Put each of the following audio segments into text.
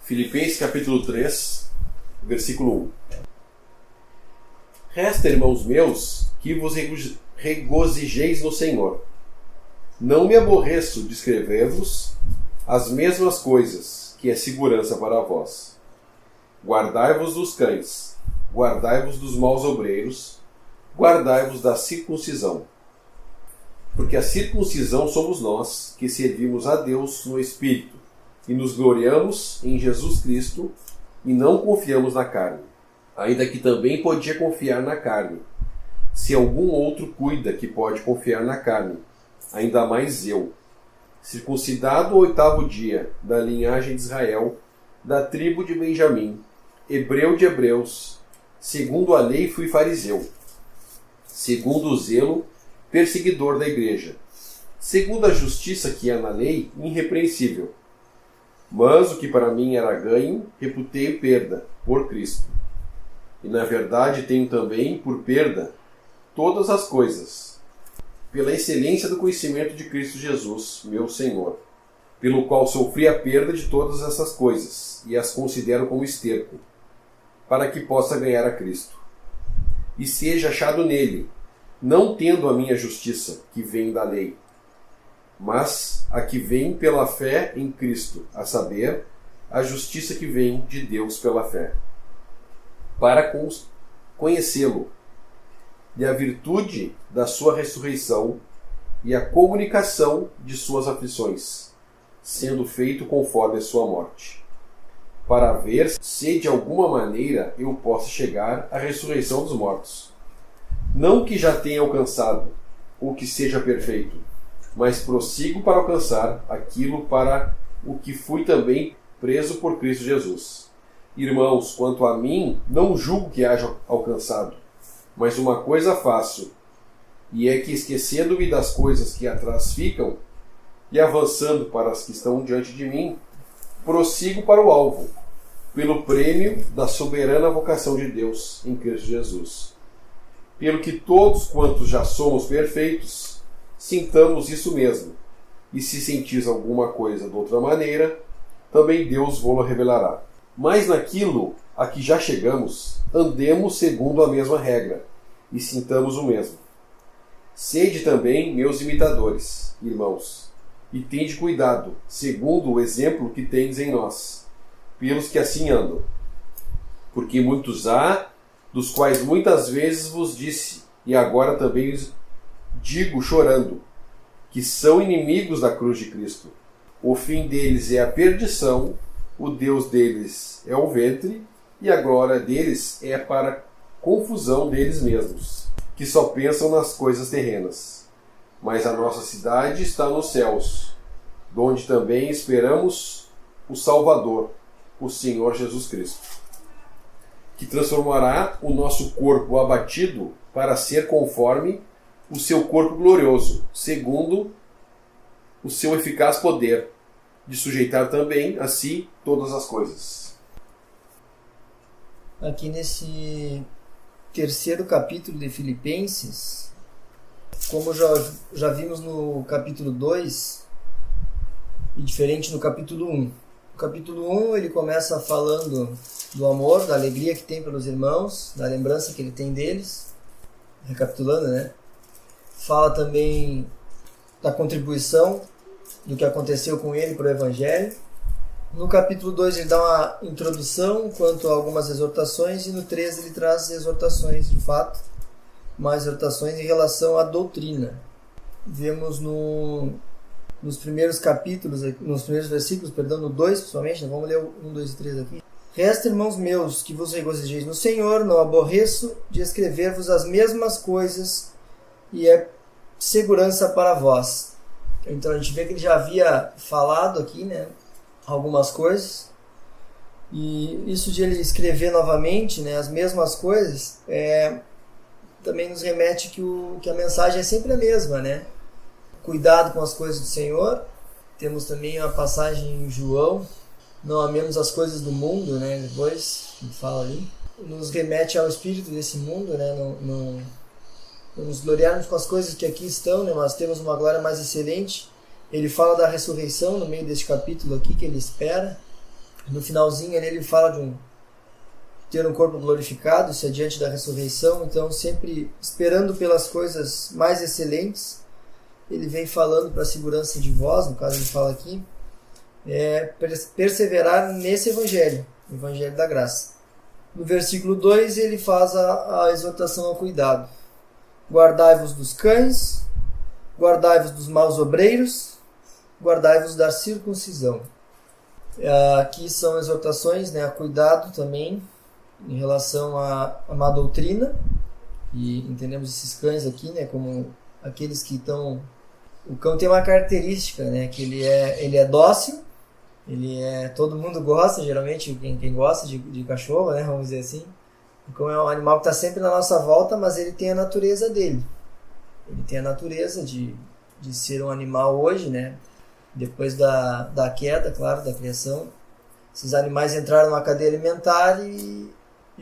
Filipenses capítulo 3, versículo 1. Resta, irmãos meus, que vos regozijeis no Senhor. Não me aborreço de escrever-vos as mesmas coisas, que é segurança para vós. Guardai-vos dos cães, guardai-vos dos maus obreiros, guardai-vos da circuncisão. Porque a circuncisão somos nós, que servimos a Deus no Espírito, e nos gloriamos em Jesus Cristo, e não confiamos na carne, ainda que também podia confiar na carne. Se algum outro cuida que pode confiar na carne, ainda mais eu, circuncidado o 8º dia, da linhagem de Israel, da tribo de Benjamim, hebreu de hebreus, segundo a lei fui fariseu, segundo o zelo, perseguidor da igreja, segundo a justiça que há na lei, irrepreensível. Mas o que para mim era ganho, reputei perda, por Cristo. E na verdade tenho também por perda todas as coisas, pela excelência do conhecimento de Cristo Jesus, meu Senhor, pelo qual sofri a perda de todas essas coisas, e as considero como esterco, para que possa ganhar a Cristo, e seja achado nele, não tendo a minha justiça, que vem da lei, mas a que vem pela fé em Cristo, a saber, a justiça que vem de Deus pela fé, para conhecê-lo, e a virtude da sua ressurreição, e a comunicação de suas aflições, sendo feito conforme a sua morte, para ver se de alguma maneira eu possa chegar à ressurreição dos mortos. Não que já tenha alcançado, ou que seja perfeito, mas prossigo para alcançar aquilo para o que fui também preso por Cristo Jesus. Irmãos, quanto a mim, não julgo que haja alcançado, mas uma coisa faço, e é que, esquecendo-me das coisas que atrás ficam, e avançando para as que estão diante de mim, prossigo para o alvo, pelo prêmio da soberana vocação de Deus em Cristo Jesus. Pelo que todos quantos já somos perfeitos, sintamos isso mesmo, e se sentis alguma coisa de outra maneira, também Deus vô-la revelará. Mas naquilo a que já chegamos, andemos segundo a mesma regra, e sintamos o mesmo. Sede também meus imitadores, irmãos, e tende cuidado, segundo o exemplo que tendes em nós, pelos que assim andam. Porque muitos há, dos quais muitas vezes vos disse, e agora também digo chorando, que são inimigos da cruz de Cristo. O fim deles é a perdição, o Deus deles é o ventre, e a glória deles é para a confusão deles mesmos, que só pensam nas coisas terrenas. Mas a nossa cidade está nos céus, donde também esperamos o Salvador, o Senhor Jesus Cristo, que transformará o nosso corpo abatido para ser conforme o seu corpo glorioso, segundo o seu eficaz poder, de sujeitar também a si todas as coisas. Aqui nesse 3º capítulo de Filipenses, como já vimos no capítulo 2, e diferente no capítulo 1. No capítulo 1 ele começa falando do amor, da alegria que tem pelos irmãos, da lembrança que ele tem deles, recapitulando, né? Fala também da contribuição, do que aconteceu com ele para o Evangelho. No capítulo 2 ele dá uma introdução quanto a algumas exortações, e no 3 ele traz exortações de fato, mais exortações em relação à doutrina. Vemos nos primeiros capítulos, nos primeiros versículos, no 2 principalmente, né? Vamos ler o 1, 2 e 3 aqui. Resta, irmãos meus, que vos regozijeis no Senhor, não aborreço de escrever-vos as mesmas coisas, e é segurança para vós. Então a gente vê que ele já havia falado aqui, né, algumas coisas, e isso de ele escrever novamente, né, as mesmas coisas, também nos remete que a mensagem é sempre a mesma, né? Cuidado com as coisas do Senhor. Temos também uma passagem em João, não amemos as coisas do mundo, né? Depois ele fala ali, nos remete ao espírito desse mundo, né? Não nos gloriarmos com as coisas que aqui estão, né? Mas temos uma glória mais excelente. Ele fala da ressurreição no meio deste capítulo aqui, que ele espera. No finalzinho ele fala de ter um corpo glorificado, isso é diante da ressurreição, então sempre esperando pelas coisas mais excelentes. Ele vem falando para a segurança de vós, no caso ele fala aqui, perseverar nesse evangelho, o evangelho da graça. No versículo 2 ele faz a exortação ao cuidado. Guardai-vos dos cães, guardai-vos dos maus obreiros, guardai-vos da circuncisão. Aqui são exortações, a cuidado também, em relação à má doutrina, e entendemos esses cães aqui, como aqueles que estão... O cão tem uma característica, que ele é dócil, todo mundo gosta, geralmente quem gosta de cachorro, vamos dizer assim. O cão é um animal que está sempre na nossa volta, mas ele tem a natureza dele. Ele tem a natureza de ser um animal hoje, depois da queda, claro, da criação. Esses animais entraram na cadeia alimentar e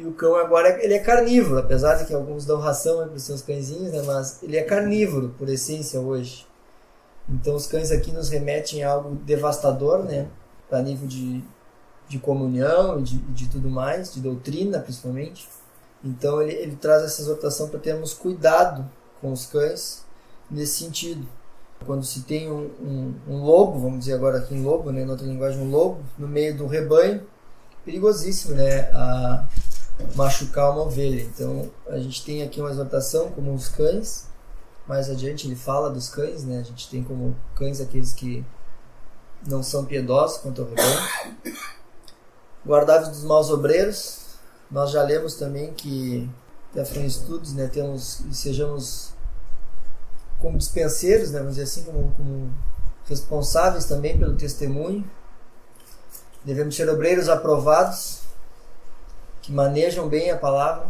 o cão agora ele é carnívoro, apesar de que alguns dão ração para os seus cãezinhos, mas ele é carnívoro por essência hoje. Então os cães aqui nos remetem a algo devastador, para nível de comunhão e de tudo mais, de doutrina principalmente. Então ele traz essa exortação para termos cuidado com os cães nesse sentido. Quando se tem um lobo, vamos dizer agora aqui em lobo, na outra linguagem um lobo, no meio do rebanho, perigosíssimo, a machucar uma ovelha. Então a gente tem aqui uma exortação como os cães. Mais adiante ele fala dos cães, a gente tem como cães aqueles que não são piedosos quanto ao rebanho. Guardai-vos dos maus obreiros. Nós já lemos também que até foi em estudos, sejamos como dispenseiros, vamos dizer assim, como responsáveis também pelo testemunho. Devemos ser obreiros aprovados, que manejam bem a palavra.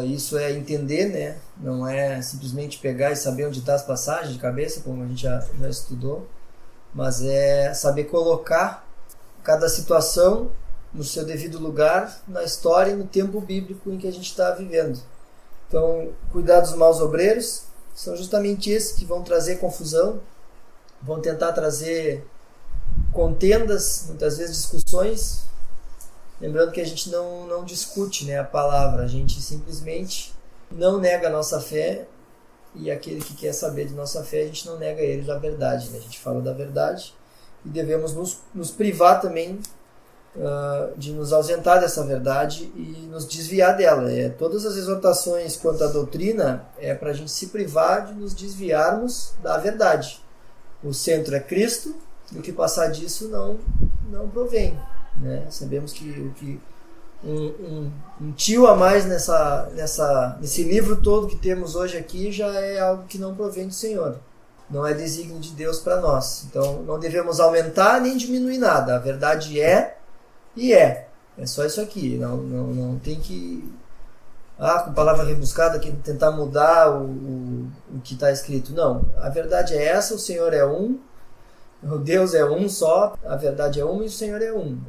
Isso é entender, não é simplesmente pegar e saber onde está as passagens de cabeça, como a gente já estudou, mas é saber colocar cada situação no seu devido lugar, na história e no tempo bíblico em que a gente está vivendo. Então, cuidar dos maus obreiros são justamente esses que vão trazer confusão, vão tentar trazer contendas, muitas vezes discussões. Lembrando que a gente não discute a palavra, a gente simplesmente não nega a nossa fé, e aquele que quer saber de nossa fé, a gente não nega ele da verdade. A gente fala da verdade e devemos nos privar também de nos ausentar dessa verdade e nos desviar dela. Todas as exortações quanto à doutrina é para a gente se privar de nos desviarmos da verdade. O centro é Cristo, e o que passar disso não provém. Sabemos que um tio a mais nesse livro todo que temos hoje aqui já é algo que não provém do Senhor, não é desígnio de Deus para nós. Então não devemos aumentar nem diminuir nada. A verdade é só isso aqui. Não tem que com palavra rebuscada que tentar mudar o que está escrito. Não, a verdade é essa, o Senhor é um. O Deus é um só, a verdade é uma e o Senhor é um.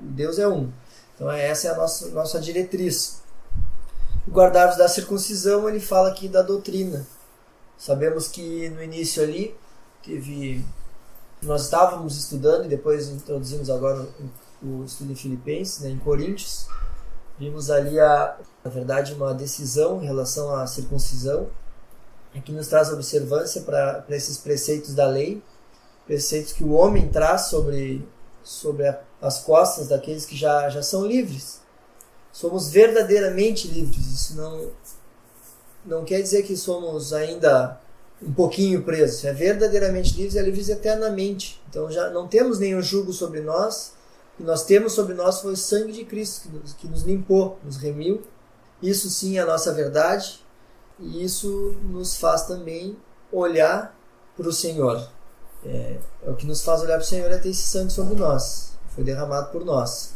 Deus é um. Então essa é a nossa diretriz. Guardar-vos da circuncisão, ele fala aqui da doutrina. Sabemos que no início ali nós estávamos estudando, e depois introduzimos agora o estudo em Filipenses, em Coríntios. Vimos ali, na verdade, uma decisão em relação à circuncisão, que nos traz observância para esses preceitos da lei, preceitos que o homem traz sobre as costas daqueles que já são livres. Somos verdadeiramente livres. Isso não quer dizer que somos ainda um pouquinho presos. É verdadeiramente livres, é livres eternamente. Então já não temos nenhum jugo sobre nós. O que nós temos sobre nós foi o sangue de Cristo que nos limpou, nos remiu. Isso sim é a nossa verdade, e isso nos faz também olhar para o Senhor. O que nos faz olhar para o Senhor é ter esse sangue sobre nós, foi derramado por nós.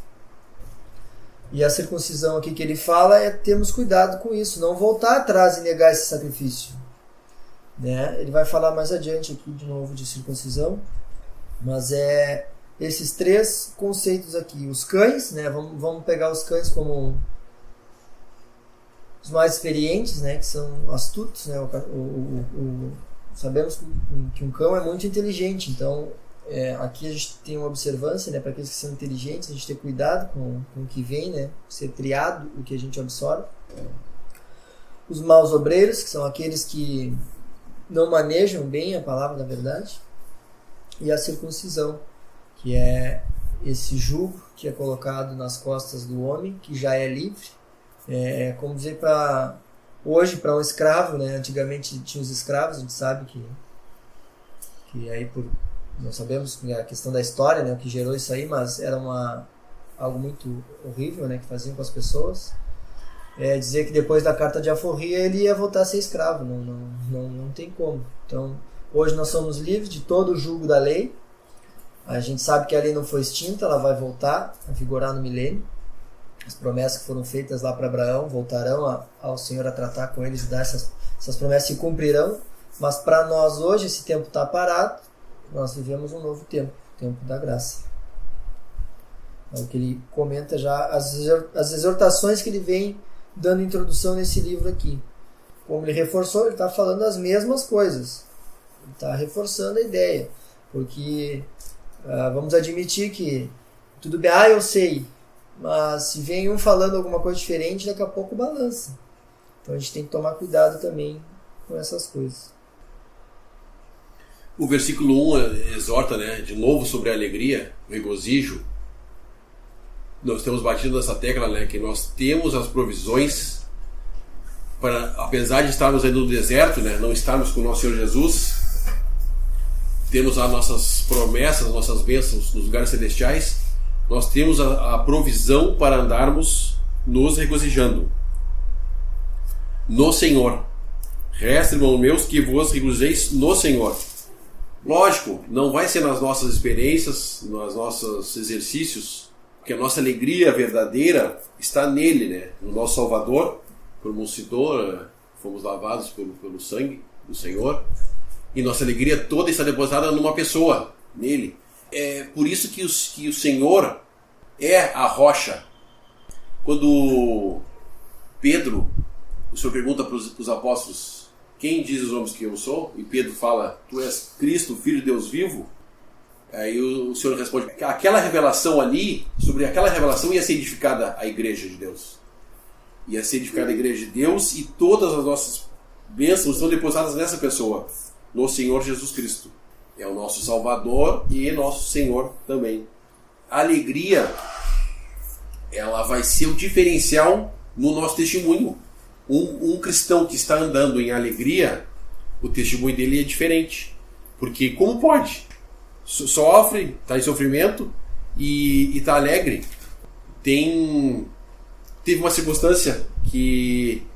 E a circuncisão aqui que ele fala é termos cuidado com isso, não voltar atrás e negar esse sacrifício. Ele vai falar mais adiante aqui de novo de circuncisão, mas esses três conceitos aqui. Os cães, vamos pegar os cães como os mais experientes, que são astutos. Sabemos que um cão é muito inteligente, então aqui a gente tem uma observância, né, para aqueles que são inteligentes, a gente ter cuidado com o que vem, né, ser triado o que a gente absorve. Os maus obreiros, que são aqueles que não manejam bem a palavra da verdade. E a circuncisão, que é esse jugo que é colocado nas costas do homem, que já é livre. Como dizer, hoje para um escravo, né, antigamente tinha os escravos, a gente sabe que aí não sabemos a questão da história, né, o que gerou isso aí, mas era algo muito horrível, né, que faziam com as pessoas. Dizer que depois da carta de alforria ele ia voltar a ser escravo, não tem como. Então, hoje nós somos livres de todo o jugo da lei. A gente sabe que a lei não foi extinta, ela vai voltar a vigorar no milênio. As promessas que foram feitas lá para Abraão voltarão ao Senhor a tratar com eles e dar essas promessas se cumprirão. Mas para nós hoje, esse tempo está parado, nós vivemos um novo tempo, o tempo da graça. É o que ele comenta já, as exortações que ele vem dando introdução nesse livro aqui. Como ele reforçou, ele está falando as mesmas coisas. Ele está reforçando a ideia. Porque vamos admitir que tudo bem, eu sei, mas se vem um falando alguma coisa diferente, daqui a pouco balança. Então a gente tem que tomar cuidado também com essas coisas. O versículo 1 exorta, né, de novo sobre a alegria, o regozijo. Nós temos batido nessa tecla, né, que nós temos as provisões para, apesar de estarmos aí no deserto, né, não estarmos com o nosso Senhor Jesus, temos as nossas promessas, as nossas bênçãos nos lugares celestiais, nós temos a provisão para andarmos nos regozijando no Senhor. Resta, irmãos meus, que vos regozijeis no Senhor. Lógico, não vai ser nas nossas experiências, nos nossos exercícios, porque a nossa alegria verdadeira está nele, né? No nosso Salvador, como o citou, fomos lavados pelo sangue do Senhor, e nossa alegria toda está depositada numa pessoa, nele. É por isso que o Senhor é a rocha. Quando Pedro, o Senhor pergunta para os apóstolos, quem diz os homens que eu sou? E Pedro fala, tu és Cristo, Filho de Deus vivo? Aí o Senhor responde, aquela revelação ali, sobre aquela revelação ia ser edificada a igreja de Deus. Ia ser edificada a igreja de Deus e todas as nossas bênçãos estão depositadas nessa pessoa, no Senhor Jesus Cristo. É o nosso Salvador e nosso Senhor também. A alegria, ela vai ser o diferencial no nosso testemunho. Um cristão que está andando em alegria, o testemunho dele é diferente. Porque como pode? Sofre, está em sofrimento e está alegre. Teve uma circunstância que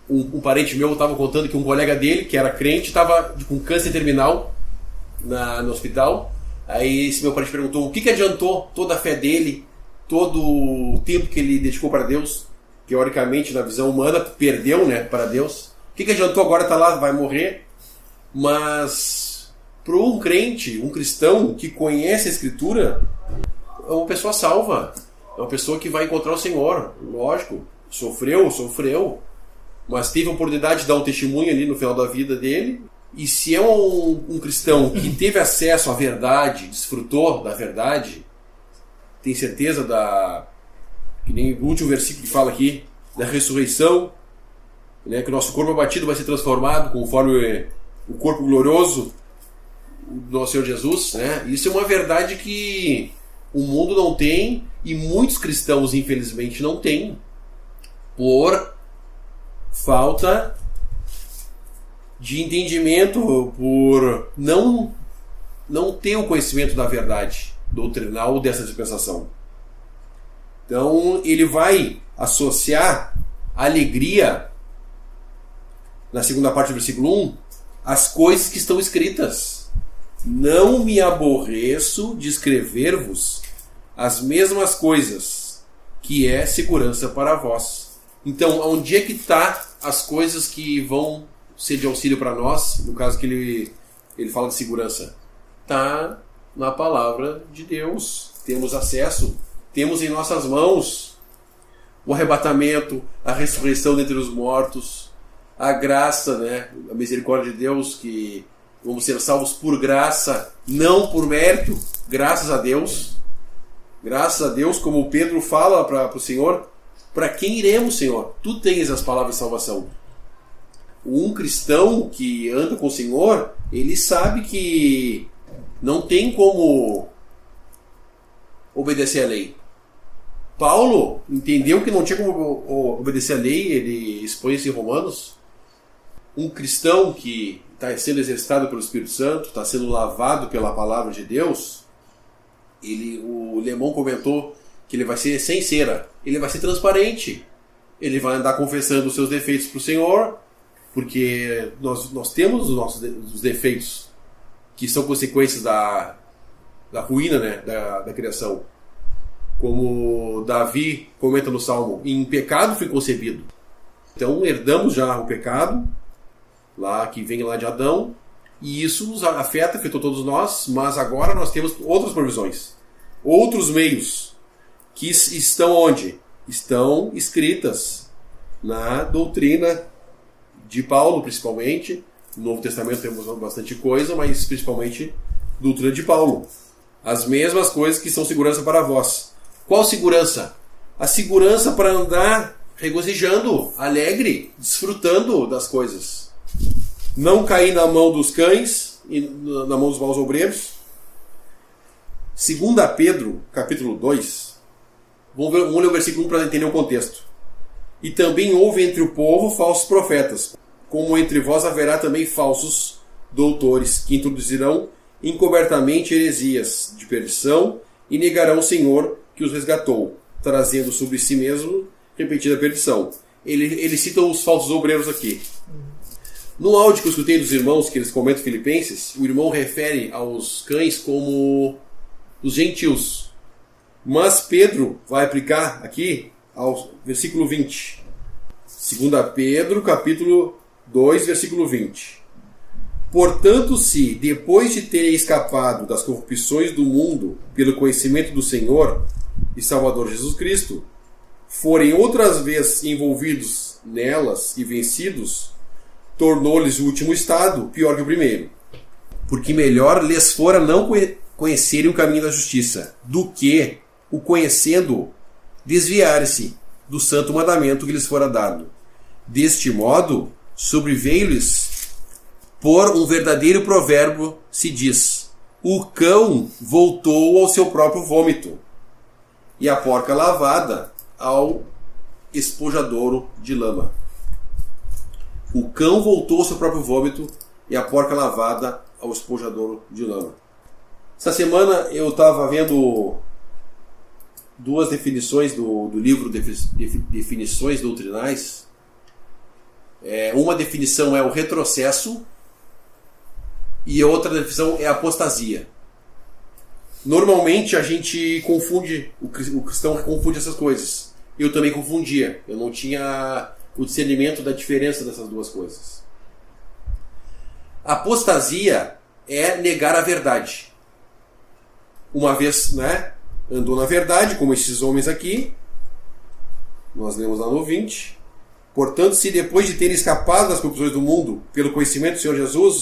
um parente meu estava contando que um colega dele, que era crente, estava com câncer terminal no hospital. Aí esse meu parente perguntou o que adiantou toda a fé dele, todo o tempo que ele dedicou para Deus, teoricamente na visão humana, perdeu, né, para Deus. O que adiantou agora, está lá, vai morrer. Mas para um crente, um cristão que conhece a Escritura, é uma pessoa salva, é uma pessoa que vai encontrar o Senhor. Lógico, sofreu, mas teve a oportunidade de dar um testemunho ali no final da vida dele. E se é um cristão que teve acesso à verdade, desfrutou da verdade, tem certeza que nem o último versículo que fala aqui, da ressurreição, né, que o nosso corpo abatido vai ser transformado conforme o corpo glorioso do nosso Senhor Jesus, né? Isso é uma verdade que o mundo não tem e muitos cristãos, infelizmente, não têm por falta de entendimento, por não ter o conhecimento da verdade doutrinal dessa dispensação. Então, ele vai associar a alegria, na segunda parte do versículo 1, às coisas que estão escritas. Não me aborreço de escrever-vos as mesmas coisas, que é segurança para vós. Então, onde é que está as coisas que vão ser de auxílio para nós? No caso que ele fala de segurança. Está na palavra de Deus. Temos acesso, temos em nossas mãos o arrebatamento, a ressurreição dentre os mortos, a graça, né, a misericórdia de Deus que vamos ser salvos por graça, não por mérito, graças a Deus. Graças a Deus, como Pedro fala para o Senhor, para quem iremos, Senhor? Tu tens as palavras de salvação. Um cristão que anda com o Senhor, ele sabe que não tem como obedecer a lei. Paulo entendeu que não tinha como obedecer a lei, ele expõe isso em Romanos. Um cristão que está sendo exercitado pelo Espírito Santo, está sendo lavado pela palavra de Deus, o Lemon comentou que ele vai ser sem cera, ele vai ser transparente, ele vai andar confessando os seus defeitos para o Senhor, porque nós temos os defeitos que são consequências da ruína, né, da criação. Como Davi comenta no Salmo, em pecado fui concebido. Então herdamos já o pecado, lá que vem lá de Adão, e isso nos afetou todos nós, mas agora nós temos outras provisões, outros meios, que estão onde? Estão escritas na doutrina de Paulo, principalmente. No Novo Testamento temos bastante coisa, mas principalmente doutrina de Paulo. As mesmas coisas que são segurança para vós. Qual segurança? A segurança para andar regozijando, alegre, desfrutando das coisas. Não cair na mão dos cães e na mão dos maus obreiros. 2 Pedro, capítulo 2. Vamos ler o versículo 1 para entender o contexto. E também houve entre o povo falsos profetas, como entre vós haverá também falsos doutores, que introduzirão encobertamente heresias de perdição e negarão o Senhor que os resgatou, trazendo sobre si mesmo repetida perdição. Ele cita os falsos obreiros aqui. No áudio que eu escutei dos irmãos, que eles comentam Filipenses, o irmão refere aos cães como os gentios. Mas Pedro vai aplicar aqui ao versículo 20. 2 Pedro, capítulo 2, versículo 20. Portanto, se, depois de terem escapado das corrupções do mundo pelo conhecimento do Senhor e Salvador Jesus Cristo, forem outras vezes envolvidos nelas e vencidos, tornou-lhes o último estado pior que o primeiro. Porque melhor lhes fora não conhecerem o caminho da justiça, do que, o conhecendo, desviar-se do santo mandamento que lhes fora dado. Deste modo, sobreveio-lhes por um verdadeiro provérbio se diz: o cão voltou ao seu próprio vômito, e a porca lavada ao espojadouro de lama. O cão voltou ao seu próprio vômito, e a porca lavada ao espojadouro de lama. Essa semana eu estava vendo duas definições do livro Definições Doutrinais. Uma definição é o retrocesso e a outra definição é a apostasia. Normalmente a gente confunde, o cristão confunde essas coisas. Eu também confundia, eu não tinha o discernimento da diferença dessas duas coisas. A apostasia é negar a verdade. Uma vez, andou na verdade, como esses homens aqui, nós lemos lá no 20. Portanto, se depois de terem escapado das corrupções do mundo, pelo conhecimento do Senhor Jesus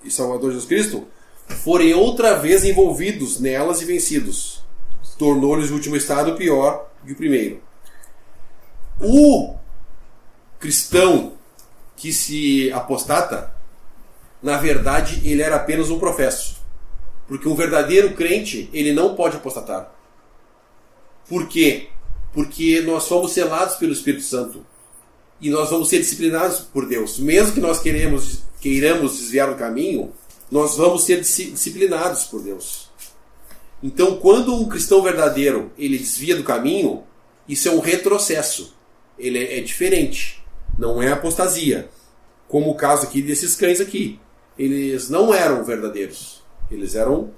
e Salvador Jesus Cristo, forem outra vez envolvidos nelas e vencidos, tornou-lhes o último estado pior que o primeiro. O cristão que se apostata, na verdade, ele era apenas um professo. Porque um verdadeiro crente, ele não pode apostatar. Por quê? Porque nós somos selados pelo Espírito Santo. E nós vamos ser disciplinados por Deus. Mesmo que nós queiramos desviar do caminho, nós vamos ser disciplinados por Deus. Então, quando um cristão verdadeiro ele desvia do caminho, isso é um retrocesso. Ele é diferente. Não é apostasia. Como o caso aqui desses cães aqui. Eles não eram verdadeiros. Eles eram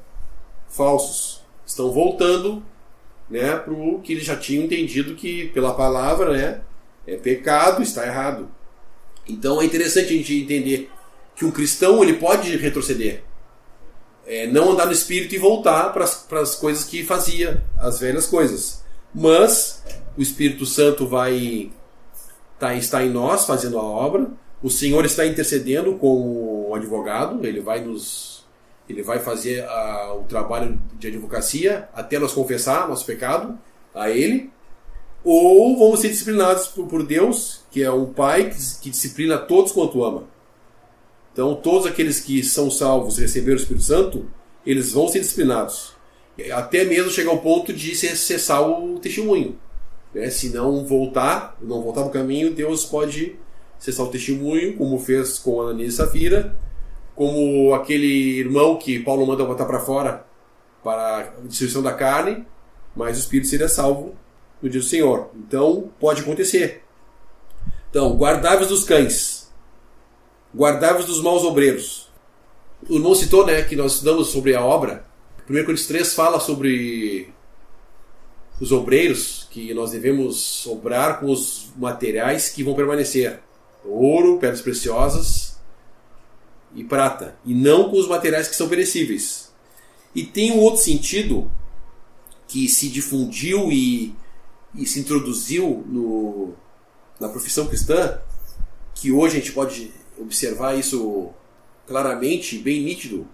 falsos. Estão voltando, para o que eles já tinham entendido que pela palavra, é pecado, está errado. Então é interessante a gente entender que um cristão ele pode retroceder. Não andar no espírito e voltar para as coisas que fazia, as velhas coisas. Mas o Espírito Santo vai estar em nós fazendo a obra. O Senhor está intercedendo com o advogado, ele vai fazer o trabalho de advocacia até nós confessar nosso pecado a Ele, ou vamos ser disciplinados por Deus, que é um Pai que disciplina todos quanto ama. Então, todos aqueles que são salvos e receberam o Espírito Santo, eles vão ser disciplinados. Até mesmo chegar ao ponto de cessar o testemunho. Se não voltar no caminho, Deus pode cessar o testemunho, como fez com Ananias e Safira, como aquele irmão que Paulo manda botar para fora para a destruição da carne, mas o Espírito seria salvo no dia do Senhor. Então, pode acontecer. Então, guardai-vos dos cães, guardai-vos dos maus obreiros. O irmão citou, que nós estudamos sobre a obra. 1 Coríntios 3 fala sobre os obreiros, que nós devemos obrar com os materiais que vão permanecer. Ouro, pedras preciosas e prata. E não com os materiais que são perecíveis. E tem um outro sentido que se difundiu e se introduziu na profissão cristã, que hoje a gente pode observar isso claramente, bem nítido,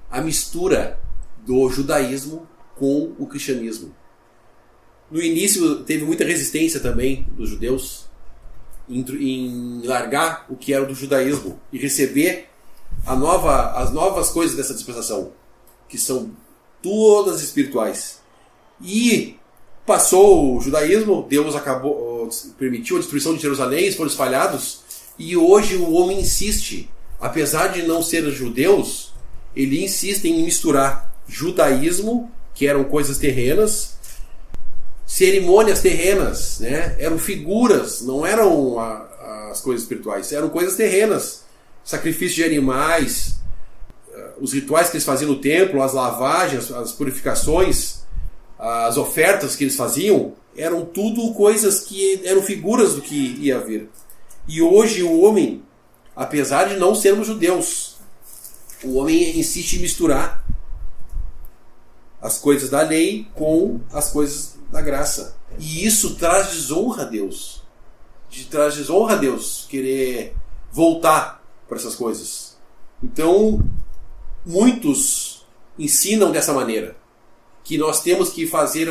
a mistura do judaísmo com o cristianismo. No início teve muita resistência também dos judeus em largar o que era do judaísmo e receber as novas coisas dessa dispensação, que são todas espirituais. E passou o judaísmo, Deus permitiu a destruição de Jerusalém, eles foram espalhados, e hoje o homem insiste, apesar de não ser judeus, ele insiste em misturar judaísmo, que eram coisas terrenas, cerimônias terrenas, eram figuras, não eram as coisas espirituais, eram coisas terrenas, sacrifício de animais, os rituais que eles faziam no templo, as lavagens, as purificações, as ofertas que eles faziam, eram tudo coisas que eram figuras do que ia vir. E hoje o homem, apesar de não sermos judeus, o homem insiste em misturar as coisas da lei com as coisas da graça. E isso traz desonra a Deus. Traz desonra a Deus querer voltar para essas coisas. Então, muitos ensinam dessa maneira, que nós temos que fazer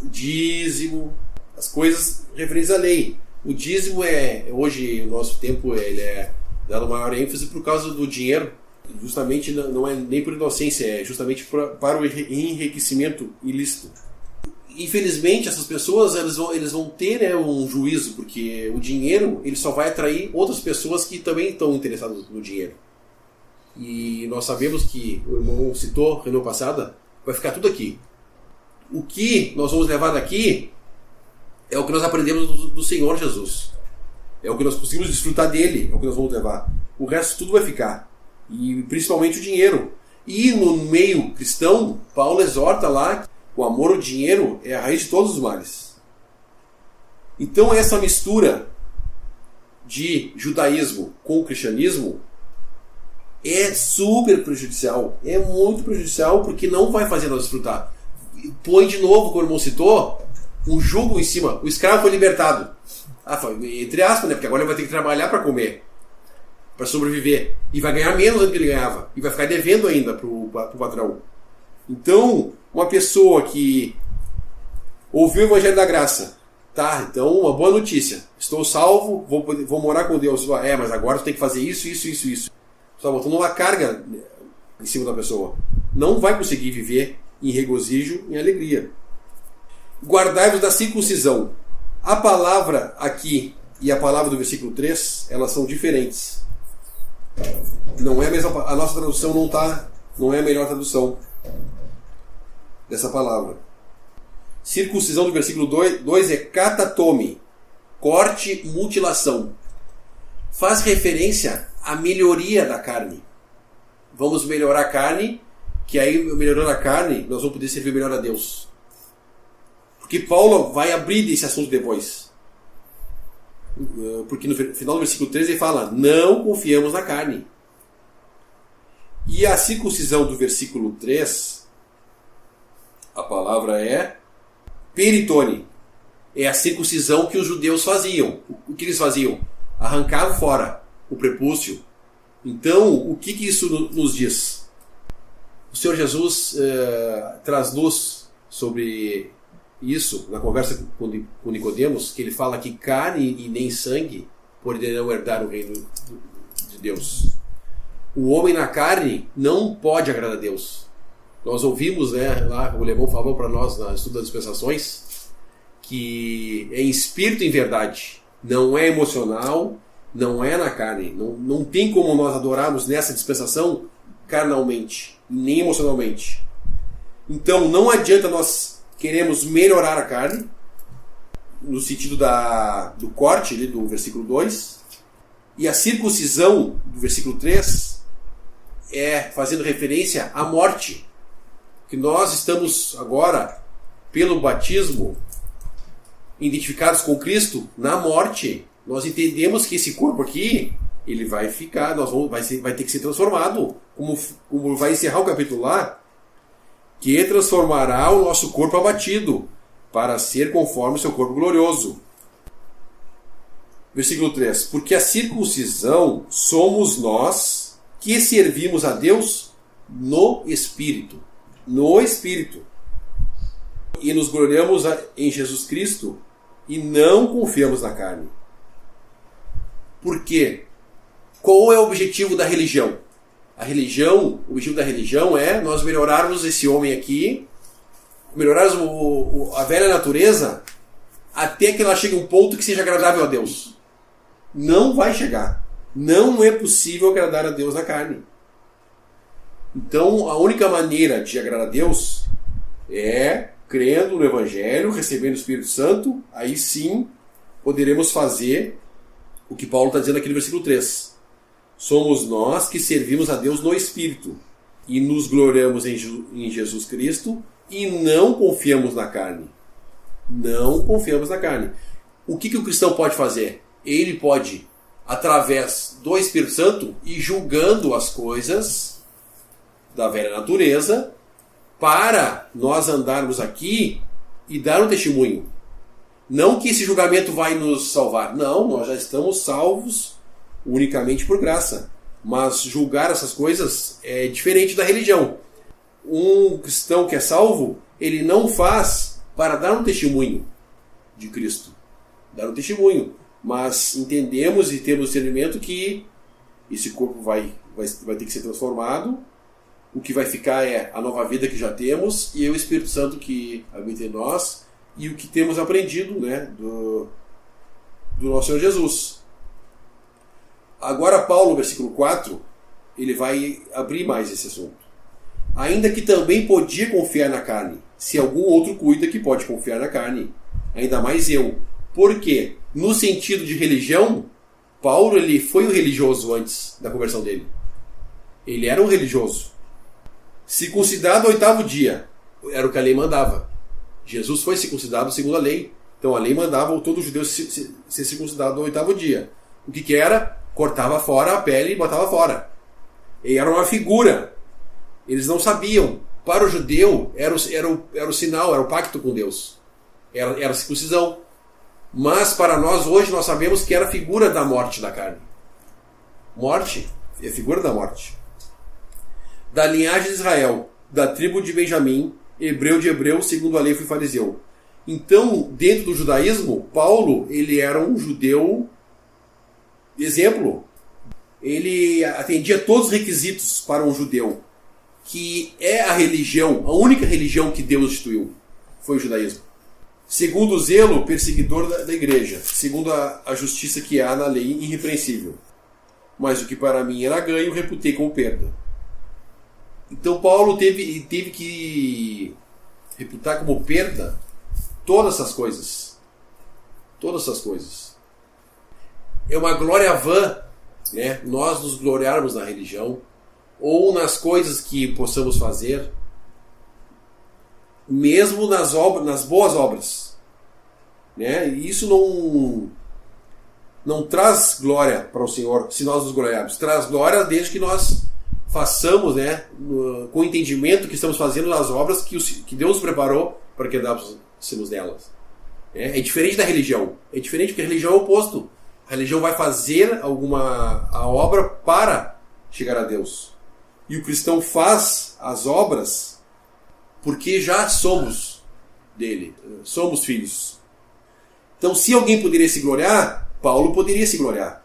dízimo, as coisas referentes à lei. O dízimo hoje, no nosso tempo, ele é dado maior ênfase por causa do dinheiro. Justamente não é nem por inocência, é justamente para o enriquecimento ilícito. Infelizmente, essas pessoas eles vão ter um juízo, porque o dinheiro ele só vai atrair outras pessoas que também estão interessadas no dinheiro. E nós sabemos que, o irmão citou reunião passada, vai ficar tudo aqui. O que nós vamos levar daqui é o que nós aprendemos do Senhor Jesus. É o que nós conseguimos desfrutar dele, é o que nós vamos levar. O resto tudo vai ficar. E principalmente o dinheiro. E no meio cristão, Paulo exorta lá que o amor ao dinheiro é a raiz de todos os males. Então essa mistura de judaísmo com o cristianismo é super prejudicial. É muito prejudicial, porque não vai fazer nós desfrutar. Põe de novo, como o irmão citou, um jugo em cima. O escravo foi libertado. Entre aspas, porque agora ele vai ter que trabalhar para comer, para sobreviver. E vai ganhar menos do que ele ganhava. E vai ficar devendo ainda para o patrão. Então, uma pessoa que ouviu o Evangelho da Graça, então uma boa notícia. Estou salvo, vou morar com Deus. Mas agora tu tem que fazer isso. Está botando uma carga em cima da pessoa. Não vai conseguir viver em regozijo, em alegria. Guardai-vos da circuncisão. A palavra aqui e a palavra do versículo 3, elas são diferentes. Não é a mesma. A nossa tradução não é a melhor tradução dessa palavra. Circuncisão do versículo 2 é katatome, corte, mutilação. Faz referência à melhoria da carne. Vamos melhorar a carne, que aí, melhorando a carne, nós vamos poder servir melhor a Deus. Porque Paulo vai abrir esse assunto depois. Porque no final do versículo 13 ele fala: não confiamos na carne. E a circuncisão do versículo 3, a palavra é peritone. É a circuncisão que os judeus faziam. O que eles faziam? Arrancavam fora o prepúcio. Então, o que isso nos diz? O Senhor Jesus traz luz sobre isso na conversa com Nicodemos, que ele fala que carne e nem sangue poderão herdar o reino de Deus. O homem na carne não pode agradar a Deus. Nós ouvimos, lá o Lemão falou para nós no estudo das dispensações, que é em espírito e em verdade, não é emocional, não é na carne. Não tem como nós adorarmos nessa dispensação carnalmente, nem emocionalmente. Então não adianta nós queremos melhorar a carne, no sentido do corte ali, do versículo 2, e a circuncisão do versículo 3 é fazendo referência à morte, que nós estamos agora, pelo batismo, identificados com Cristo na morte. Nós entendemos que esse corpo aqui, ele vai ficar, vai ter que ser transformado, como vai encerrar o capítulo lá, que transformará o nosso corpo abatido, para ser conforme o seu corpo glorioso. Versículo 3. Porque a circuncisão somos nós que servimos a Deus no Espírito. No Espírito. E nos gloriamos em Jesus Cristo e não confiamos na carne. Por quê? Qual é o objetivo da religião? O objetivo da religião é nós melhorarmos esse homem aqui, melhorarmos a velha natureza até que ela chegue a um ponto que seja agradável a Deus. Não vai chegar. Não é possível agradar a Deus na carne. Então, a única maneira de agradar a Deus é crendo no Evangelho, recebendo o Espírito Santo. Aí sim poderemos fazer o que Paulo está dizendo aqui no versículo 3. Somos nós que servimos a Deus no Espírito e nos gloriamos em Jesus Cristo e não confiamos na carne. Não confiamos na carne. O que o cristão pode fazer? Ele pode, através do Espírito Santo, ir julgando as coisas da velha natureza para nós andarmos aqui e dar um testemunho. Não que esse julgamento vai nos salvar. Não, nós já estamos salvos unicamente por graça. Mas julgar essas coisas é diferente da religião. Um cristão que é salvo, ele não faz para dar um testemunho de Cristo. Dar um testemunho. Mas entendemos e temos discernimento que esse corpo vai ter que ser transformado. O que vai ficar é a nova vida que já temos e o Espírito Santo que habita em nós e o que temos aprendido, do nosso Senhor Jesus. Agora Paulo, versículo 4, ele vai abrir mais esse assunto. Ainda que também podia confiar na carne, se algum outro cuida que pode confiar na carne, ainda mais eu. Por quê? No sentido de religião, Paulo ele foi um religioso antes da conversão dele. Ele era um religioso. Circuncidado ao 8º dia, era o que a lei mandava. Jesus foi circuncidado segundo a lei. Então a lei mandava todo judeu ser circuncidado ao 8º dia. O que era? Cortava fora a pele e botava fora. E era uma figura. Eles não sabiam. Para o judeu era o sinal, era o pacto com Deus. Era a circuncisão. Mas para nós hoje nós sabemos que era a figura da morte da carne. Morte é a figura da morte. Da linhagem de Israel, da tribo de Benjamim, hebreu de hebreu, segundo a lei fui fariseu. Então, dentro do judaísmo, Paulo, ele era um judeu exemplo. Ele atendia todos os requisitos para um judeu, que é a religião, a única religião que Deus instituiu, foi o judaísmo. Segundo o zelo, perseguidor da igreja, segundo a justiça que há na lei, irrepreensível. Mas o que para mim era ganho, reputei como perda. Então Paulo teve que reputar como perda todas essas coisas. Todas essas coisas. É uma glória vã, nós nos gloriarmos na religião ou nas coisas que possamos fazer, mesmo nas boas obras. E isso não traz glória para o Senhor se nós nos gloriarmos. Traz glória desde que nós façamos, com o entendimento que estamos fazendo as obras que Deus nos preparou para que andássemos nelas. É diferente da religião. É diferente porque a religião é o oposto. A religião vai fazer a obra para chegar a Deus. E o cristão faz as obras porque já somos dele, somos filhos. Então, se alguém poderia se gloriar, Paulo poderia se gloriar.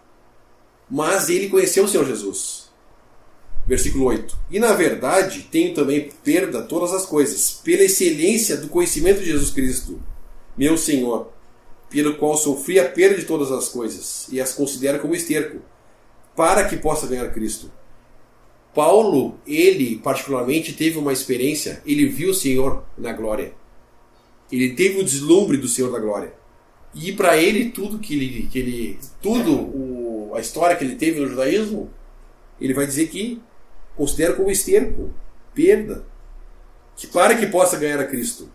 Mas ele conheceu o Senhor Jesus. Versículo 8. E na verdade, tenho também perda todas as coisas, pela excelência do conhecimento de Jesus Cristo, meu Senhor, pelo qual sofri a perda de todas as coisas, e as considero como esterco, para que possa ganhar Cristo. Paulo, ele particularmente teve uma experiência, ele viu o Senhor na glória. Ele teve o deslumbre do Senhor da glória. E para ele, a história que ele teve no judaísmo, ele vai dizer que considera como esterco, perda, que para que possa ganhar a Cristo.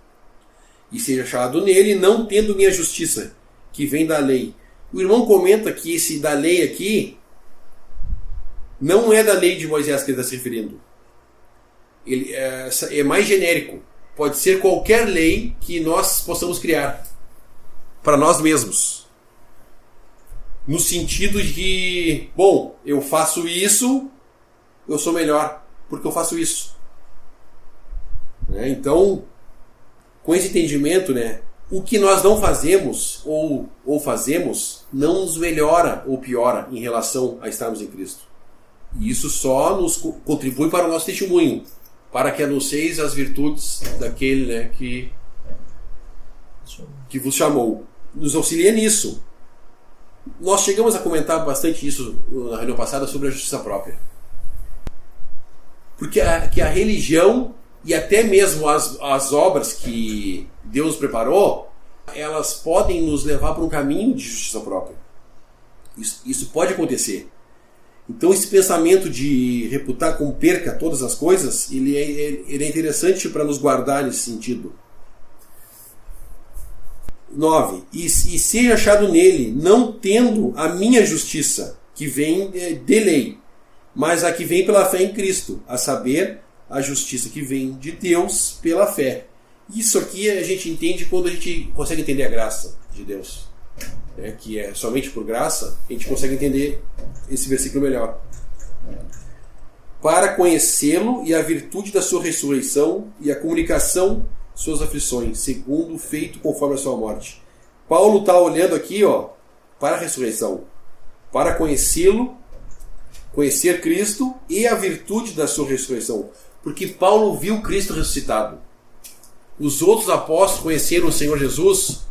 E seja achado nele, não tendo minha justiça, que vem da lei. O irmão comenta que esse da lei aqui não é da lei de Moisés que ele está se referindo. Ele é mais genérico. Pode ser qualquer lei que nós possamos criar para nós mesmos. No sentido de, bom, eu faço isso, eu sou melhor porque eu faço isso. Então, com esse entendimento, o que nós não fazemos ou fazemos não nos melhora ou piora em relação a estarmos em Cristo. E isso só nos contribui para o nosso testemunho, para que anuncieis as virtudes daquele que vos chamou. Nos auxilia nisso. Nós chegamos a comentar bastante isso na reunião passada sobre a justiça própria. Porque a religião e até mesmo as obras que Deus preparou, elas podem nos levar para um caminho de justiça própria. Isso pode acontecer. Então esse pensamento de reputar como perca todas as coisas, ele é interessante para nos guardar nesse sentido. 9. E seja achado nele, não tendo a minha justiça, que vem de lei, mas a que vem pela fé em Cristo, a saber, a justiça que vem de Deus pela fé. Isso aqui a gente entende quando a gente consegue entender a graça de Deus. Que é somente por graça, a gente consegue entender esse versículo melhor. Para conhecê-lo e a virtude da sua ressurreição e a comunicação de suas aflições, segundo o feito conforme a sua morte. Paulo está olhando aqui para a ressurreição, para conhecê-lo, conhecer Cristo e a virtude da sua ressurreição. Porque Paulo viu Cristo ressuscitado. Os outros apóstolos conheceram o Senhor Jesus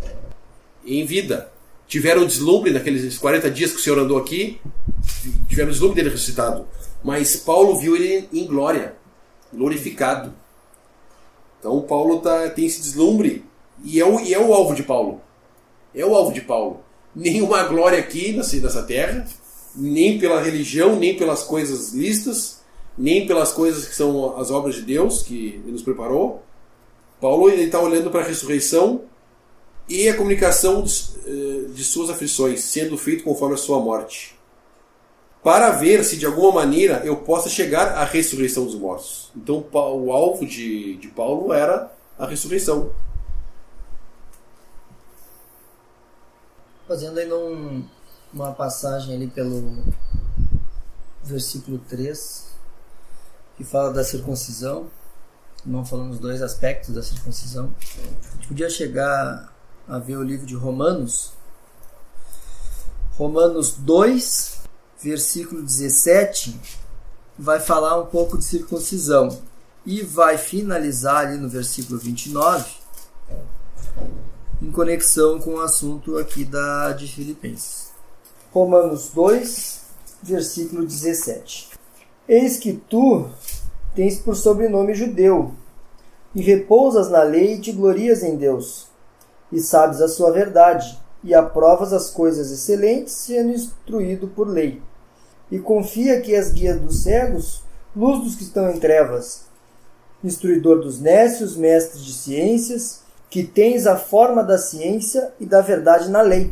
em vida. Tiveram deslumbre naqueles 40 dias que o Senhor andou aqui, tiveram deslumbre dele ressuscitado. Mas Paulo viu ele em glória, glorificado. Então Paulo tem esse deslumbre e é o alvo de Paulo. É o alvo de Paulo. Nenhuma glória aqui nessa terra, nem pela religião, nem pelas coisas listas, nem pelas coisas que são as obras de Deus que ele nos preparou. Paulo está olhando para a ressurreição e a comunicação de suas aflições, sendo feito conforme a sua morte, para ver se de alguma maneira eu possa chegar à ressurreição dos mortos. Então o alvo de Paulo era a ressurreição. Fazendo aí uma passagem ali pelo versículo 3, que fala da circuncisão, não falando os dois aspectos da circuncisão. A gente podia chegar a ver o livro de Romanos 2, versículo 17, vai falar um pouco de circuncisão e vai finalizar ali no versículo 29, em conexão com o assunto aqui de Filipenses. Romanos 2, versículo 17. Eis que tu tens por sobrenome judeu, e repousas na lei e te glorias em Deus, e sabes a sua verdade, e aprovas as coisas excelentes, sendo instruído por lei. E confia que és guia dos cegos, luz dos que estão em trevas, instruidor dos nécios, mestre de ciências, que tens a forma da ciência e da verdade na lei.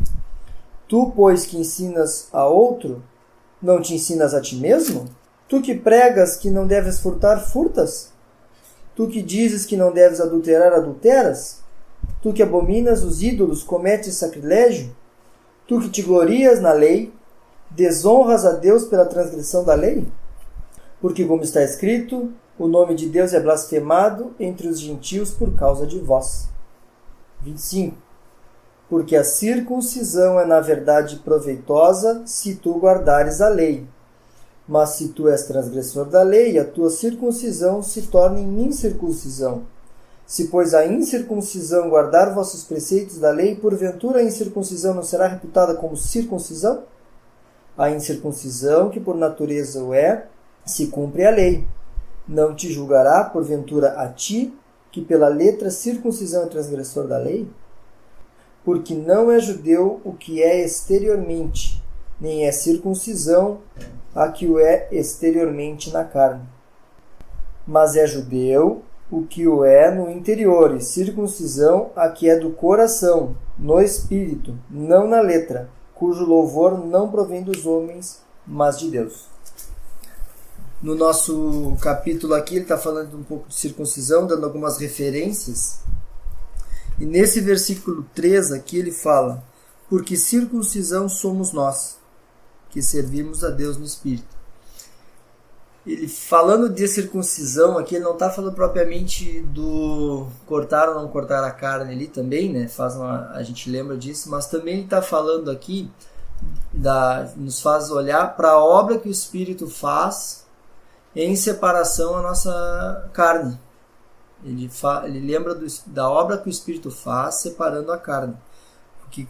Tu, pois, que ensinas a outro, não te ensinas a ti mesmo? Tu que pregas que não deves furtar, furtas? Tu que dizes que não deves adulterar, adulteras? Tu que abominas os ídolos, cometes sacrilégio? Tu que te glorias na lei, desonras a Deus pela transgressão da lei? Porque, como está escrito, o nome de Deus é blasfemado entre os gentios por causa de vós. 25. Porque a circuncisão é na verdade proveitosa se tu guardares a lei. Mas se tu és transgressor da lei, a tua circuncisão se torna em incircuncisão. Se, pois, a incircuncisão guardar vossos preceitos da lei, porventura a incircuncisão não será reputada como circuncisão? A incircuncisão, que por natureza o é, se cumpre a lei. Não te julgará, porventura, a ti, que pela letra circuncisão é transgressor da lei? Porque não é judeu o que é exteriormente, nem é circuncisão a que o é exteriormente na carne. Mas é judeu o que o é no interior, e circuncisão a que é do coração, no espírito, não na letra, cujo louvor não provém dos homens, mas de Deus. No nosso capítulo aqui, ele está falando um pouco de circuncisão, dando algumas referências. E nesse versículo 3 aqui ele fala: porque circuncisão somos nós, que servimos a Deus no Espírito. Ele falando de circuncisão aqui, ele não está falando propriamente do cortar ou não cortar a carne ali também, né? A gente lembra disso, mas também ele está falando aqui, nos faz olhar para a obra que o Espírito faz em separação à nossa carne. Ele lembra da obra que o Espírito faz separando a carne. Porque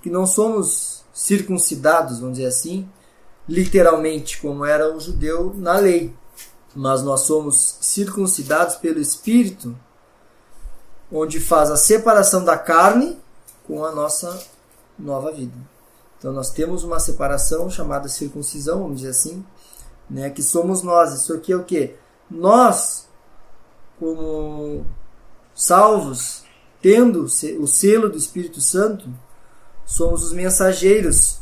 não somos circuncidados, vamos dizer assim, literalmente, como era o judeu na lei. Mas nós somos circuncidados pelo Espírito, onde faz a separação da carne com a nossa nova vida. Então nós temos uma separação chamada circuncisão, vamos dizer assim, né, que somos nós. Isso aqui é o quê? Nós, como salvos, tendo o selo do Espírito Santo, somos os mensageiros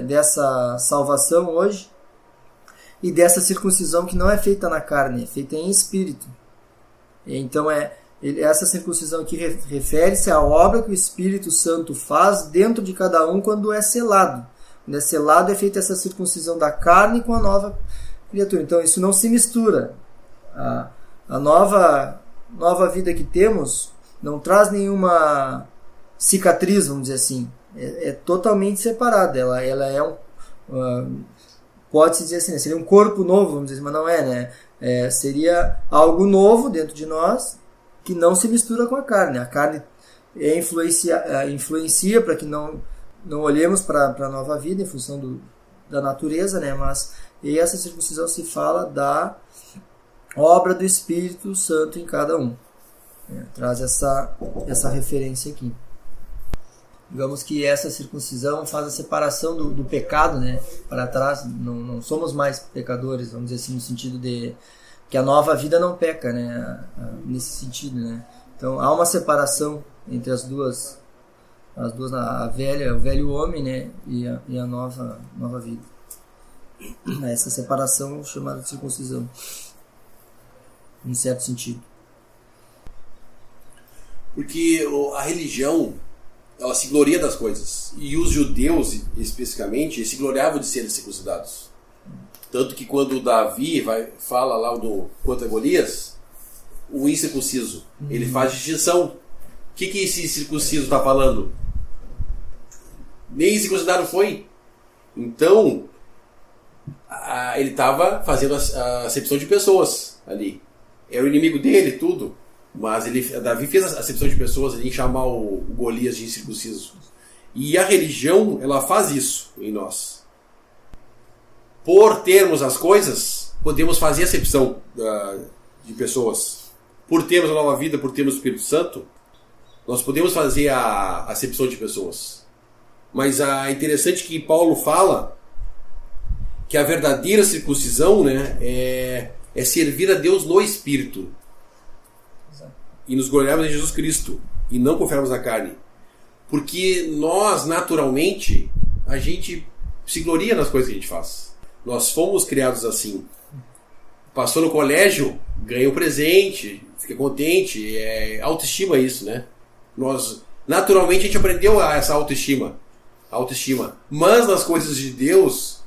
dessa salvação hoje e dessa circuncisão que não é feita na carne, é feita em espírito. Então essa circuncisão aqui refere-se à obra que o Espírito Santo faz dentro de cada um quando é selado. Quando é selado, é feita essa circuncisão da carne com a nova criatura. Então isso não se mistura. A nova vida que temos não traz nenhuma cicatriz, vamos dizer assim. É totalmente separada. Ela é pode-se dizer assim, seria um corpo novo, vamos dizer assim, mas não é, né? Seria algo novo dentro de nós que não se mistura com a carne. A carne influencia para que não olhemos para a nova vida em função da natureza, né? E essa circuncisão se fala da obra do Espírito Santo em cada um. Traz essa referência aqui. Digamos que essa circuncisão faz a separação do pecado, né, para trás. Não somos mais pecadores, vamos dizer assim, no sentido de que a nova vida não peca, né, nesse sentido, né. Então há uma separação entre as duas, o velho homem, né, e a nova vida. Essa separação chamada de circuncisão, em certo sentido. Porque a religião, ela se gloria das coisas. E os judeus, especificamente, se gloriavam de serem circuncidados. Tanto que quando Davi fala lá contra Golias, o incircunciso, ele faz distinção. O que esse circunciso está falando? Nem circuncidado foi. Então, ele estava fazendo a acepção de pessoas ali. Era o inimigo dele, tudo. Mas Davi fez a acepção de pessoas ali em chamar o Golias de incircunciso. E a religião, ela faz isso em nós. Por termos as coisas, podemos fazer a acepção de pessoas. Por termos a nova vida, por termos o Espírito Santo, nós podemos fazer a acepção de pessoas. Mas é interessante que Paulo fala que a verdadeira circuncisão, né, é servir a Deus no Espírito. E nos gloriarmos em Jesus Cristo e não confiarmos na carne. Porque nós, naturalmente, a gente se gloria nas coisas que a gente faz. Nós fomos criados assim. Passou no colégio, ganha um presente, fica contente, autoestima isso, né? Naturalmente a gente aprendeu essa autoestima. Mas nas coisas de Deus,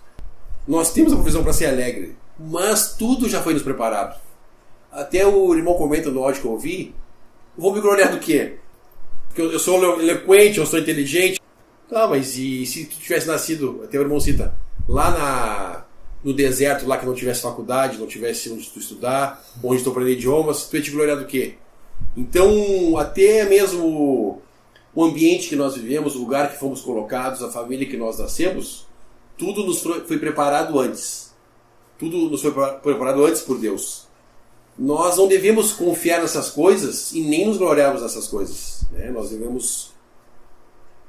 nós temos a provisão para ser alegre. Mas tudo já foi nos preparado. Até o irmão comenta no áudio que eu ouvi, vou me gloriar do quê? Porque eu sou eloquente, eu sou inteligente. Ah, mas e se tu tivesse nascido, até o irmão cita, lá no deserto, lá que não tivesse faculdade, não tivesse onde tu estudar, onde tu aprender idiomas, tu ia te gloriar do quê? Então, até mesmo o ambiente que nós vivemos, o lugar que fomos colocados, a família que nós nascemos, tudo nos foi preparado antes. Tudo nos foi preparado antes por Deus. Nós não devemos confiar nessas coisas e nem nos gloriarmos nessas coisas, né? Nós devemos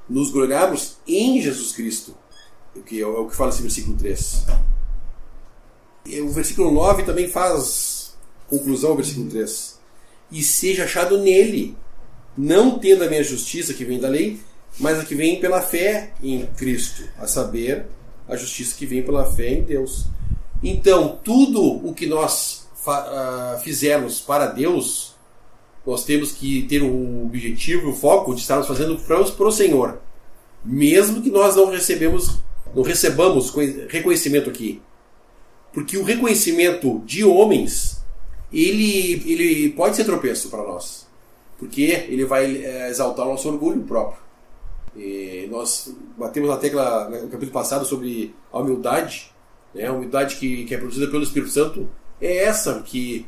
nos gloriarmos em Jesus Cristo, que é o que fala esse versículo 3. E o versículo 9 também faz conclusão ao versículo 3. E seja achado nele, não tendo a minha justiça que vem da lei, mas a que vem pela fé em Cristo, a saber, a justiça que vem pela fé em Deus. Então, tudo o que nós fizermos para Deus, nós temos que ter o objetivo e o foco de estarmos fazendo para o Senhor, mesmo que nós não recebamos reconhecimento aqui. Porque o reconhecimento de homens, ele pode ser tropeço para nós, porque ele vai exaltar o nosso orgulho próprio. E nós batemos na tecla no capítulo passado sobre a humildade, né? A humildade que é produzida pelo Espírito Santo é essa, porque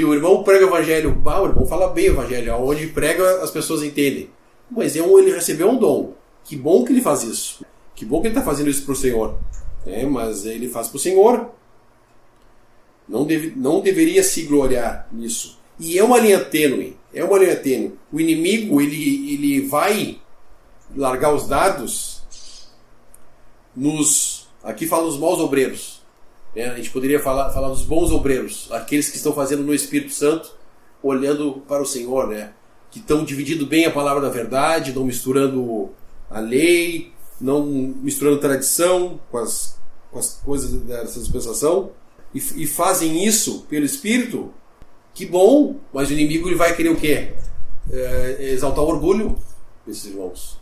o irmão prega o evangelho, o irmão fala bem o evangelho, onde prega as pessoas entendem. Mas ele recebeu um dom. Que bom que ele faz isso. Que bom que ele está fazendo isso para o Senhor. Mas ele faz para o Senhor. Não deveria se gloriar nisso. E é uma linha tênue. O inimigo, ele vai largar os dados aqui fala os maus obreiros. A gente poderia falar dos bons obreiros, aqueles que estão fazendo no Espírito Santo, olhando para o Senhor, né? Que estão dividindo bem a palavra da verdade, não misturando a lei, não misturando tradição com as coisas dessa dispensação, e fazem isso pelo Espírito. Que bom, mas o inimigo ele vai querer o quê? Exaltar o orgulho desses irmãos.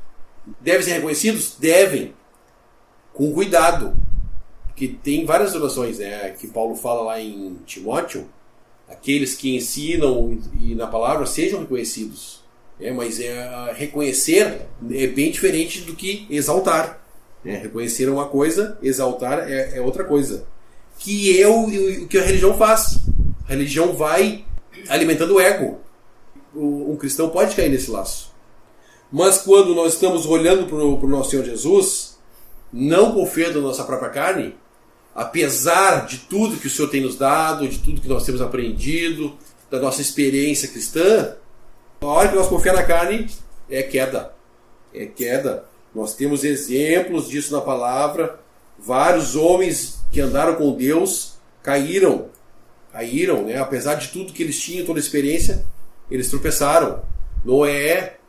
Devem ser reconhecidos? Devem, com cuidado. Que tem várias orações, né, que Paulo fala lá em Timóteo, aqueles que ensinam e na palavra sejam reconhecidos. Mas reconhecer é bem diferente do que exaltar. Reconhecer é uma coisa, exaltar é outra coisa. Que é o que a religião faz. A religião vai alimentando o ego. Um cristão pode cair nesse laço. Mas quando nós estamos olhando para o nosso Senhor Jesus, não confiando na nossa própria carne, apesar de tudo que o Senhor tem nos dado, de tudo que nós temos aprendido, da nossa experiência cristã, a hora que nós confiamos na carne, é queda. Nós temos exemplos disso na palavra. Vários homens que andaram com Deus caíram, né? Apesar de tudo que eles tinham, toda a experiência, eles tropeçaram. Noé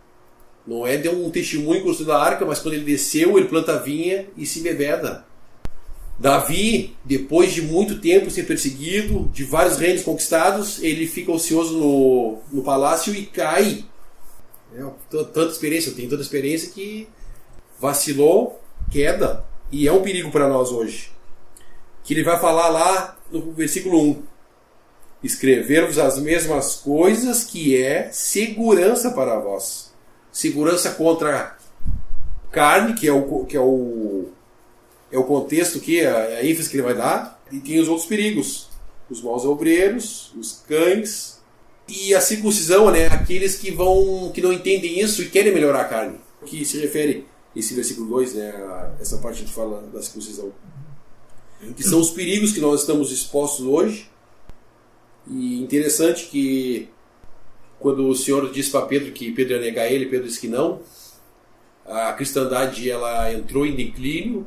deu um testemunho construindo a arca, mas quando ele desceu, ele planta a vinha e se embebeda. Davi, depois de muito tempo ser perseguido, de vários reinos conquistados, ele fica ocioso no palácio e cai. Eu tenho tanta experiência que vacilou, queda. E é um perigo para nós hoje. Que ele vai falar lá no versículo 1. Escrever-vos as mesmas coisas que é segurança para vós. Segurança contra carne, que é o contexto, a ênfase que ele vai dar, e tem os outros perigos, os maus obreiros, os cães, e a circuncisão, né? Aqueles que não entendem isso e querem melhorar a carne, que se refere esse versículo 2, né? Essa parte que fala da circuncisão, que são os perigos que nós estamos expostos hoje. E interessante que quando o Senhor disse para Pedro que Pedro ia negar ele, Pedro disse que não. A cristandade ela entrou em declínio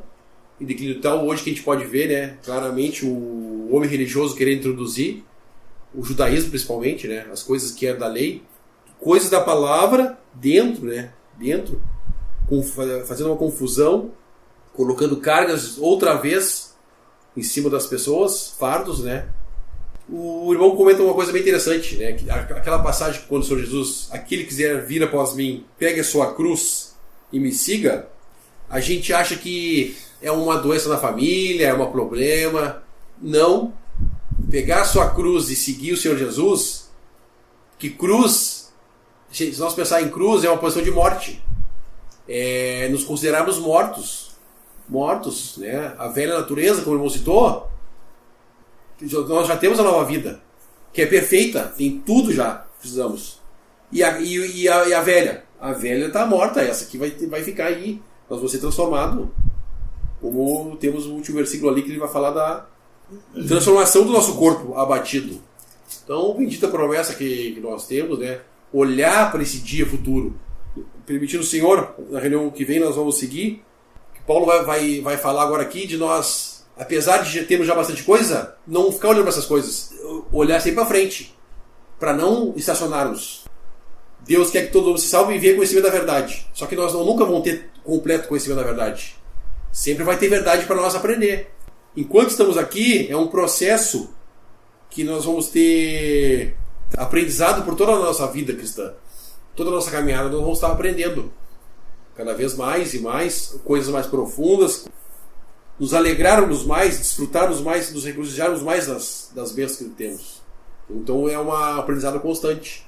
tal hoje que a gente pode ver, né, claramente o homem religioso querendo introduzir o judaísmo principalmente, né, as coisas que é da lei, coisas da palavra dentro, fazendo uma confusão, colocando cargas outra vez em cima das pessoas, fardos, né, O irmão comenta uma coisa bem interessante, né? Aquela passagem quando o Senhor Jesus, aquele que quiser vir após mim, pegue a sua cruz e me siga. A gente acha que é uma doença na família, é um problema. Não. Pegar a sua cruz e seguir o Senhor Jesus, que cruz, se nós pensar em cruz, é uma posição de morte. É nos considerarmos mortos, né? A velha natureza, como o irmão citou, nós já temos a nova vida, que é perfeita, tem tudo já, precisamos. E a velha? A velha está morta, essa aqui vai ficar aí. Nós vamos ser transformados, como temos o último versículo ali que ele vai falar da transformação do nosso corpo abatido. Então, bendita promessa que nós temos, né? Olhar para esse dia futuro. Permitindo o Senhor, na reunião que vem nós vamos seguir, que Paulo vai falar agora aqui de nós, apesar de termos já bastante coisa, não ficar olhando para essas coisas, olhar sempre para frente, para não estacionarmos. Deus quer que todo mundo se salve e venha conhecimento da verdade. Só que nós nunca vamos ter completo conhecimento da verdade. Sempre vai ter verdade para nós aprender. Enquanto estamos aqui, é um processo que nós vamos ter aprendizado por toda a nossa vida cristã. Toda a nossa caminhada nós vamos estar aprendendo. Cada vez mais e mais, coisas mais profundas. Nos alegrarmos mais, desfrutarmos mais, nos regozijarmos mais das bênçãos que temos. Então é uma aprendizado constante.